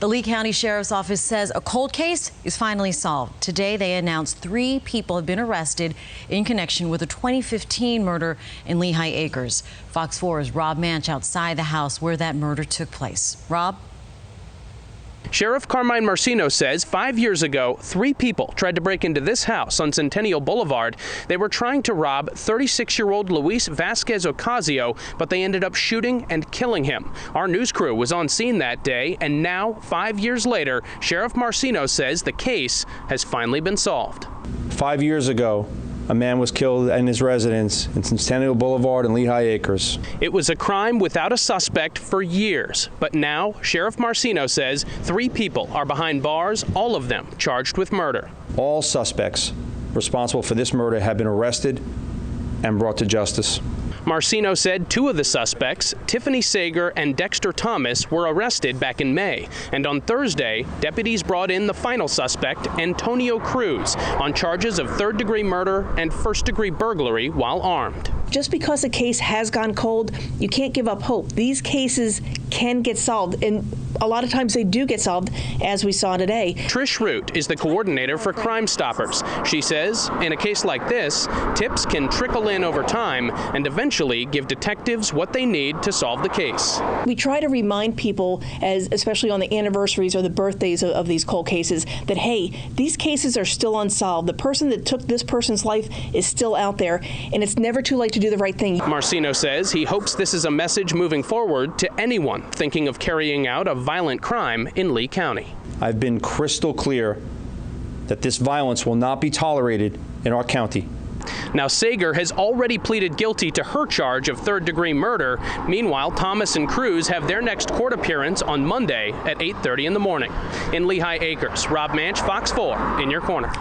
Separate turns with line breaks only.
The Lee County Sheriff's Office says a cold case is finally solved. Today, they announced 3 people have been arrested in connection with a 2015 murder in Lehigh Acres. Fox 4's Rob Manch outside the house where that murder took place. Rob?
Sheriff Carmine Marceno says 5 years ago, 3 people tried to break into this house on Centennial Boulevard. They were trying to rob 36-year-old Luis Vasquez Ocasio, but they ended up shooting and killing him. Our news crew was on scene that day, and now, 5 years later, Sheriff Marceno says the case has finally been solved.
5 years ago, a man was killed in his residence in Centennial Boulevard and Lehigh Acres.
It was a crime without a suspect for years, but now Sheriff Marceno says 3 people are behind bars, all of them charged with murder.
All suspects responsible for this murder have been arrested and brought to justice.
Marceno said 2 of the suspects, Tiffany Sager and Dexter Thomas, were arrested back in May. And on Thursday, deputies brought in the final suspect, Antonio Cruz, on charges of 3rd-degree murder and 1st-degree burglary while armed.
Just because a case has gone cold, you can't give up hope. These cases can get solved, and a lot of times they do get solved, as we saw today.
TRISH ROUTTE is the coordinator for Crime Stoppers. She says, in a case like this, tips can trickle in over time and eventually give detectives what they need to solve the case.
We try to remind people, especially on the anniversaries or the birthdays of these cold cases, that, hey, these cases are still unsolved. The person that took this person's life is still out there, and it's never too late to do the right thing.
Marceno says he hopes this is a message moving forward to anyone thinking of carrying out a violent crime in Lee County.
I've been crystal clear that this violence will not be tolerated in our county.
Now, Sager has already pleaded guilty to her charge of 3rd-degree murder. Meanwhile, Thomas and Cruz have their next court appearance on Monday at 8:30 in the morning. In Lehigh Acres, Rob Manch, Fox 4, in your corner.